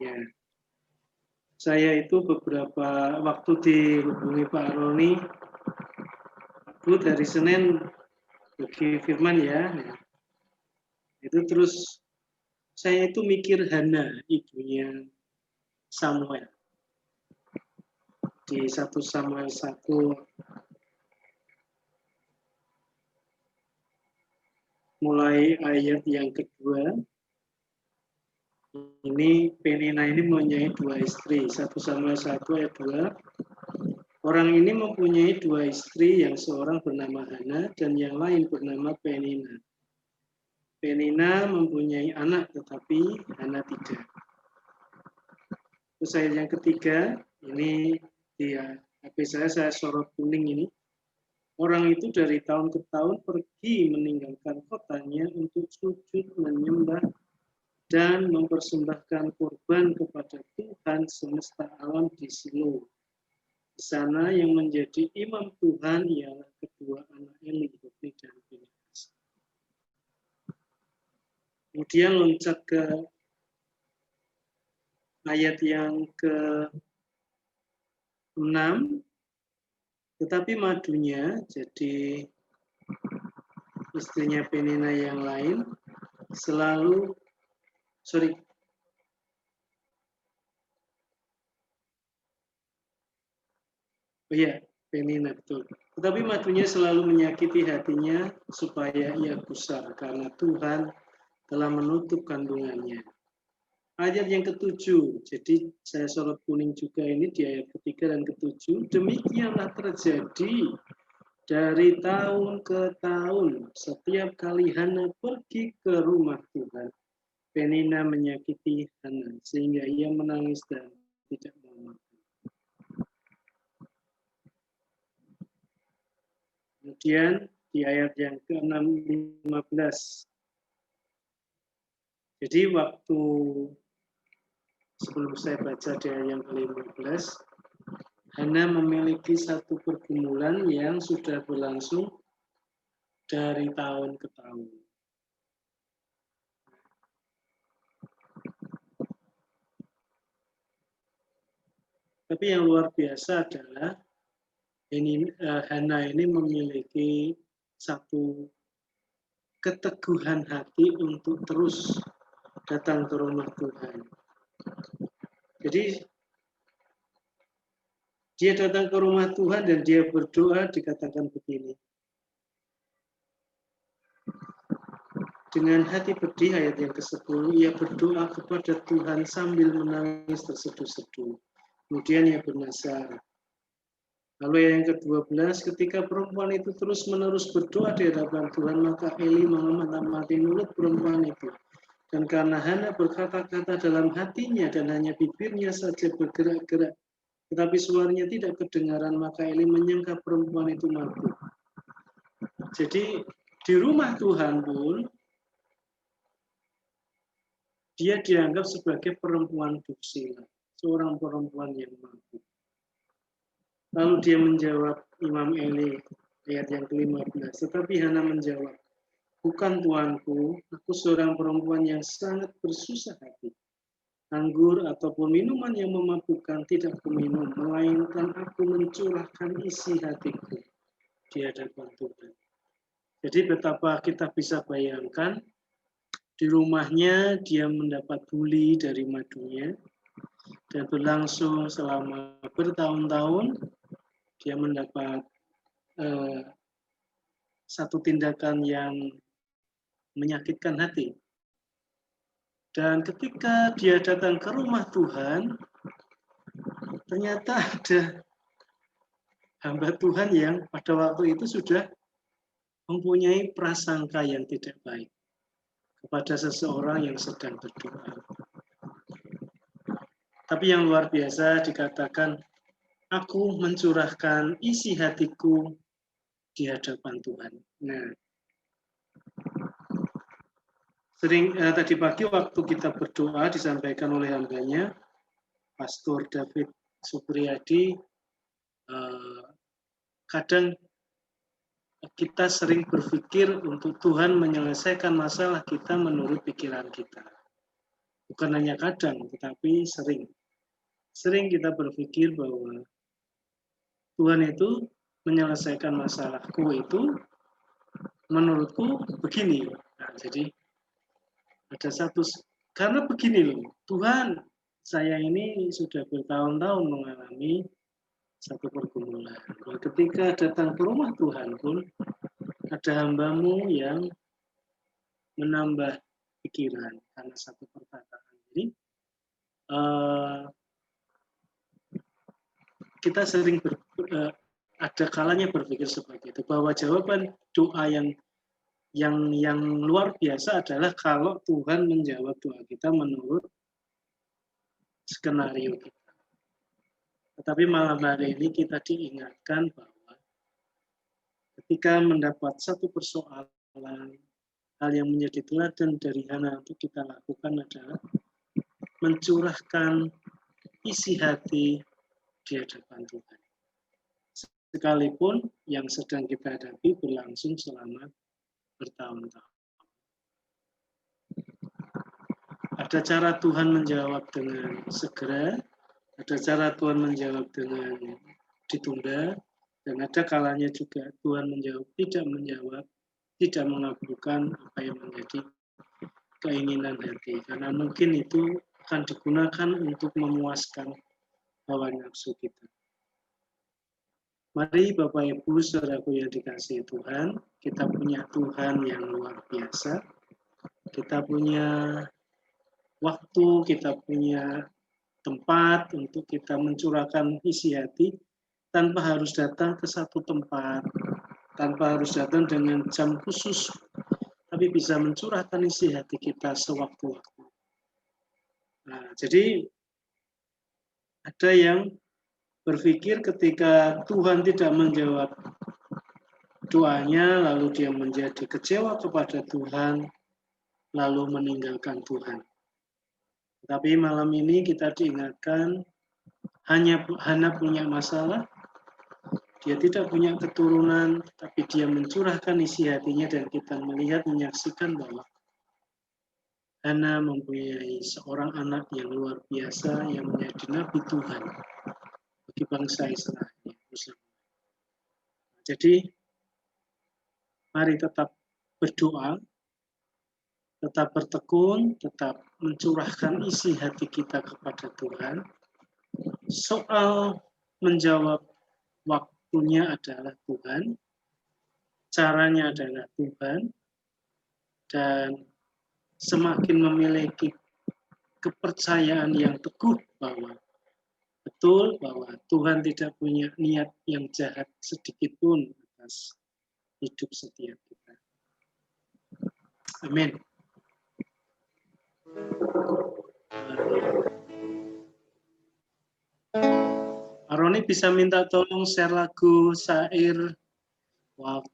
Ya, saya itu beberapa waktu dihubungi Pak Roni, Bu dari Senin bagi firman ya. Itu terus saya itu mikir Hana, ibunya Samuel. Di 1 Samuel 1 mulai ayat yang kedua, ini Penina ini mempunyai 2 istri. 1 Samuel 1 ayat 2. Orang ini mempunyai 2 istri, yang seorang bernama Hana dan yang lain bernama Penina. Penina mempunyai anak tetapi Hana tidak. Terus ayat yang ketiga, ini di HP saya sorot kuning ini. Orang itu dari tahun ke tahun pergi meninggalkan kotanya untuk sujud menyembah dan mempersembahkan korban kepada Tuhan semesta alam di Silo. Di sana yang menjadi imam Tuhan ialah kedua anak Eli, Hofni dan Pinehas. Kemudian loncat ke ayat yang ke-6. Tetapi madunya, jadi istrinya Penina yang lain, selalu, Penina betul. Tetapi madunya selalu menyakiti hatinya supaya ia gusar, karena Tuhan telah menutup kandungannya. Ayat yang ke-7, jadi saya sorot kuning juga ini di ayat ke-3 dan ke-7. Demikianlah terjadi dari tahun ke tahun, setiap kali Hana pergi ke rumah Tuhan, Penina menyakiti Hana, sehingga ia menangis dan tidak mau makan. Kemudian di ayat yang ke-15, jadi waktu sebelum saya baca di ayat yang ke-15, Hana memiliki satu pergumulan yang sudah berlangsung dari tahun ke tahun. Tapi yang luar biasa adalah Hana ini memiliki satu keteguhan hati untuk terus datang ke rumah Tuhan. Jadi dia datang ke rumah Tuhan dan dia berdoa, dikatakan begini. Dengan hati pedih, ayat yang ke-10, ia berdoa kepada Tuhan sambil menangis terseduh-seduh. Kemudian ia bernazar. Lalu yang ke-12, ketika perempuan itu terus-menerus berdoa di hadapan Tuhan, maka Eli mengamati mulut perempuan itu. Dan karena Hana berkata-kata dalam hatinya dan hanya bibirnya saja bergerak-gerak, tetapi suaranya tidak kedengaran, maka Eli menyangka perempuan itu mabuk. Jadi di rumah Tuhan pun dia dianggap sebagai perempuan dursila, seorang perempuan yang mabuk. Lalu dia menjawab Imam Eli, ayat yang ke-15. Tetapi Hana menjawab, bukan tuanku, aku seorang perempuan yang sangat bersusah hati. Anggur ataupun minuman yang memabukkan tidak kuminum, melainkan aku mencurahkan isi hatiku di hadapan Tuhan. Jadi betapa kita bisa bayangkan, di rumahnya dia mendapat buli dari madunya, dan berlangsung selama bertahun-tahun, dia mendapat satu tindakan yang menyakitkan hati. Dan ketika dia datang ke rumah Tuhan, ternyata ada hamba Tuhan yang pada waktu itu sudah mempunyai prasangka yang tidak baik kepada seseorang yang sedang berdoa. Tapi yang luar biasa dikatakan, aku mencurahkan isi hatiku di hadapan Tuhan. Nah, tadi pagi waktu kita berdoa disampaikan oleh hambanya, Pastor David Supriyadi, kadang kita sering berpikir untuk Tuhan menyelesaikan masalah kita menurut pikiran kita. Bukan hanya kadang, tetapi sering. Sering kita berpikir bahwa Tuhan itu menyelesaikan masalahku itu menurutku begini. Nah, jadi ada satu, karena begini loh, Tuhan, saya ini sudah bertahun-tahun mengalami satu pergumulan. Nah, ketika datang ke rumah Tuhan pun ada hambamu yang menambah pikiran karena satu perkataan. Jadi kita sering ada kalanya berpikir seperti itu, bahwa jawaban doa yang luar biasa adalah kalau Tuhan menjawab doa kita menurut skenario kita. Tetapi malam hari ini kita diingatkan bahwa ketika mendapat satu persoalan, hal yang menjadi teladan dari Hana untuk kita lakukan adalah mencurahkan isi hati di hadapan Tuhan. Sekalipun yang sedang kita hadapi berlangsung selama bertahun-tahun. Ada cara Tuhan menjawab dengan segera, ada cara Tuhan menjawab dengan ditunda, dan ada kalanya juga Tuhan tidak menjawab, tidak mengabulkan apa yang menjadi keinginan hati. Karena mungkin itu akan digunakan untuk memuaskan hawa nafsu kita. Mari Bapak Ibu saudaraku yang dikasihi Tuhan, kita punya Tuhan yang luar biasa. Kita punya waktu, kita punya tempat untuk kita mencurahkan isi hati tanpa harus datang ke satu tempat, tanpa harus datang dengan jam khusus, tapi bisa mencurahkan isi hati kita sewaktu-waktu. Nah, jadi ada yang berpikir ketika Tuhan tidak menjawab doanya, lalu dia menjadi kecewa kepada Tuhan, lalu meninggalkan Tuhan. Tapi malam ini kita diingatkan, Hana punya masalah, dia tidak punya keturunan, tapi dia mencurahkan isi hatinya dan kita melihat, menyaksikan bahwa Hana mempunyai seorang anak yang luar biasa yang menjadi nabi Tuhan bagi bangsa Israel. Jadi, mari tetap berdoa, tetap bertekun, tetap mencurahkan isi hati kita kepada Tuhan. Soal menjawab waktunya adalah Tuhan, caranya adalah Tuhan, dan semakin memiliki kepercayaan yang teguh bahwa betul bahwa Tuhan tidak punya niat yang jahat sedikit pun atas hidup setiap kita. Amin. Aroni bisa minta tolong share lagu syair. Wow.